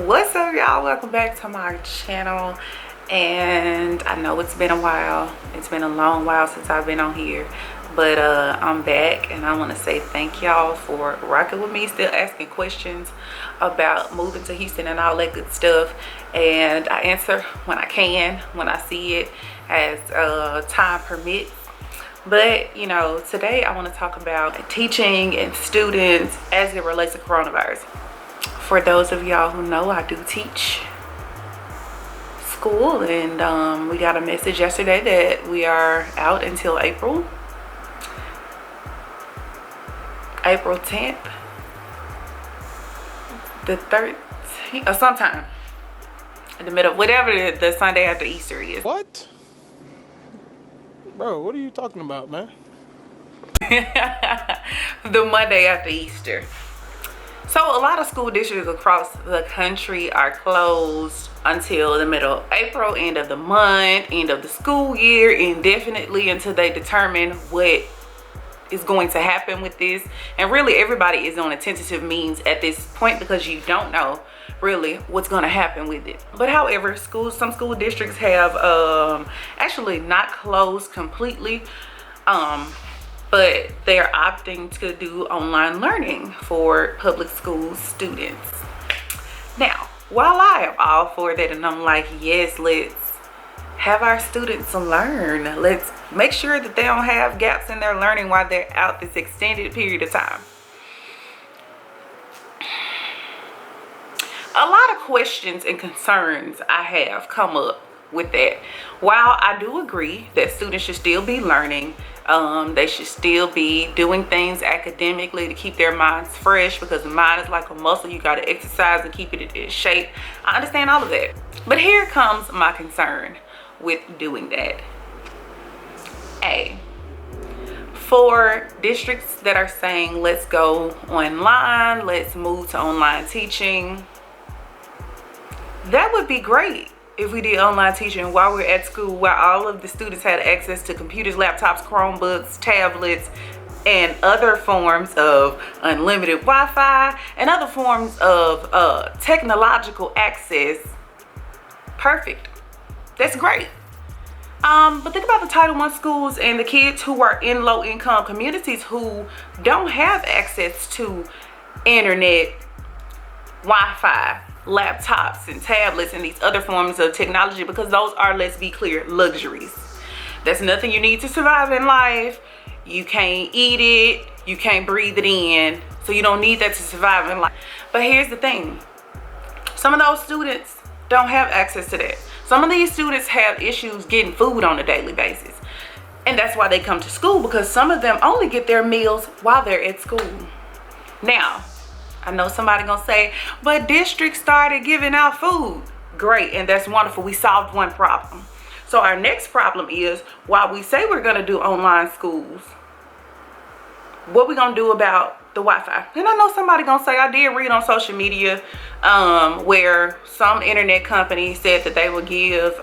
What's up, y'all? Welcome back to my channel. And I know it's been a while. It's been a long while since I've been on here, but I'm back, and I want to say thank y'all for rocking with me, still asking questions about moving to Houston and all that good stuff. And I answer when I can, when I see it, as time permits. But you know, today I want to talk about teaching and students as it relates to coronavirus. For those of y'all who know, I do teach school, and we got a message yesterday that we are out until April 10th, the 13th, or sometime in the middle, whatever the Sunday after Easter is. What? Bro, what are you talking about, man? The Monday after Easter. So a lot of school districts across the country are closed until the middle of April, end of the month, end of the school year, indefinitely, until they determine what is going to happen with this. And really everybody is on a tentative means at this point, because you don't know really what's going to happen with it. But however, some school districts have actually not closed completely, but they're opting to do online learning for public school students. Now, while I am all for that, and I'm like, yes, let's have our students learn. Let's make sure that they don't have gaps in their learning while they're out this extended period of time. A lot of questions and concerns I have come up with that. While I do agree that students should still be learning, they should still be doing things academically to keep their minds fresh, because the mind is like a muscle. You got to exercise and keep it in shape. I understand all of that. But here comes my concern with doing that. For districts that are saying, let's go online, let's move to online teaching, that would be great if we did online teaching while we're at school, while all of the students had access to computers, laptops, Chromebooks, tablets, and other forms of unlimited Wi-Fi and other forms of technological access. Perfect. That's great. But think about the Title I schools and the kids who are in low-income communities who don't have access to internet, Wi-Fi, laptops and tablets and these other forms of technology, because those are, let's be clear, luxuries. That's nothing you need to survive in life. You can't eat it, you can't breathe it in, so you don't need that to survive in life. But here's the thing, some of those students don't have access to that. Some of these students have issues getting food on a daily basis, and that's why they come to school, because some of them only get their meals while they're at school. Now, I know somebody gonna say, but districts started giving out food. Great, and that's wonderful. We solved one problem. So our next problem is, while we say we're gonna do online schools, what we gonna do about the Wi-Fi? And I know somebody gonna say, I did read on social media where some internet company said that they would give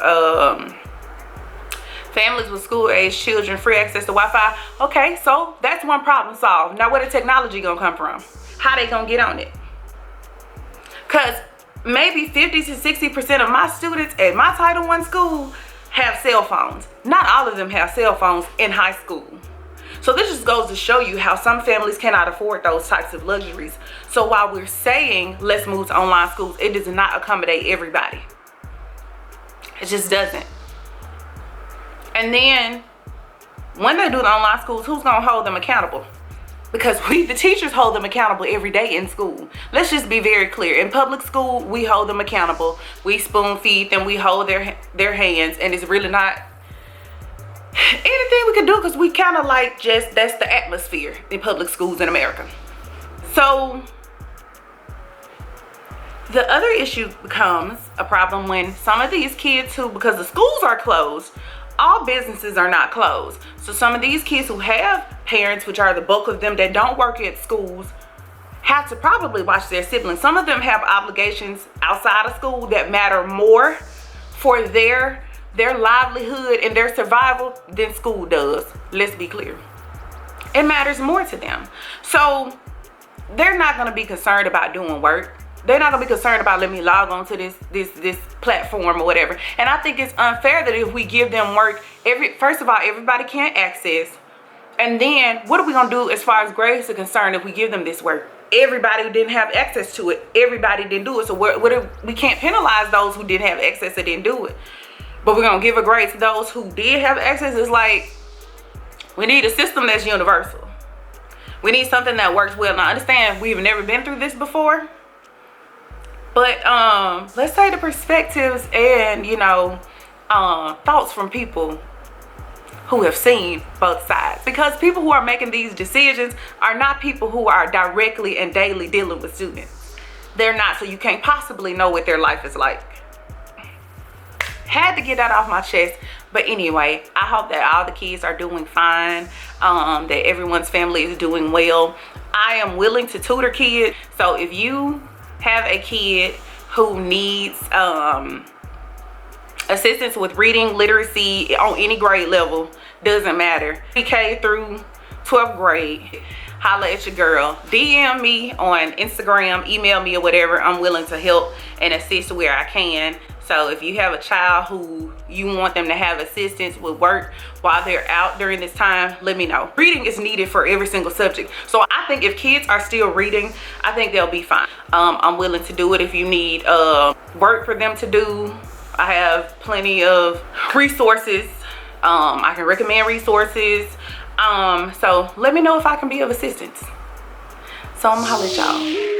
families with school-age children free access to Wi-Fi. Okay, so that's one problem solved. Now where the technology gonna come from? How they gonna get on it? Because maybe 50 to 60% of my students at my Title I school have cell phones. Not all of them have cell phones in high school. So this just goes to show you how some families cannot afford those types of luxuries. So while we're saying let's move to online schools, it does not accommodate everybody. It just doesn't. And then when they do the online schools, who's gonna hold them accountable? Because we, the teachers, hold them accountable every day in school. Let's just be very clear. In public school, we hold them accountable. We spoon feed them. We hold their hands. And it's really not anything we can do, because we kind of like just, that's the atmosphere in public schools in America. So the other issue becomes a problem when some of these kids who, because the schools are closed, all businesses are not closed. So some of these kids who have parents, which are the bulk of them that don't work at schools, have to probably watch their siblings. Some of them have obligations outside of school that matter more for their livelihood and their survival than school does. Let's be clear. It matters more to them. So they're not going to be concerned about doing work. they're not gonna be concerned about, let me log on to this platform or whatever. And I think it's unfair that if we give them work, first of all, everybody can't access. And then what are we gonna do as far as grades are concerned if we give them this work? Everybody who didn't have access to it, everybody didn't do it. So we can't penalize those who didn't have access and didn't do it. But we're gonna give a grade to those who did have access. It's like, we need a system that's universal. We need something that works well. Now, I understand we've never been through this before, but let's say the perspectives and, you know, thoughts from people who have seen both sides. Because people who are making these decisions are not people who are directly and daily dealing with students. They're not, so you can't possibly know what their life is like. Had to get that off my chest. But anyway, I hope that all the kids are doing fine, that everyone's family is doing well. I am willing to tutor kids. So if you have a kid who needs assistance with reading, literacy on any grade level, doesn't matter, K through 12th grade, holla at your girl. DM me on Instagram, email me or whatever. I'm willing to help and assist where I can. So if you have a child who you want them to have assistance with work while they're out during this time, let me know. Reading is needed for every single subject. So I think if kids are still reading, I think they'll be fine. I'm willing to do it if you need work for them to do. I have plenty of resources. I can recommend resources. So let me know if I can be of assistance. So I'm gonna holler at y'all.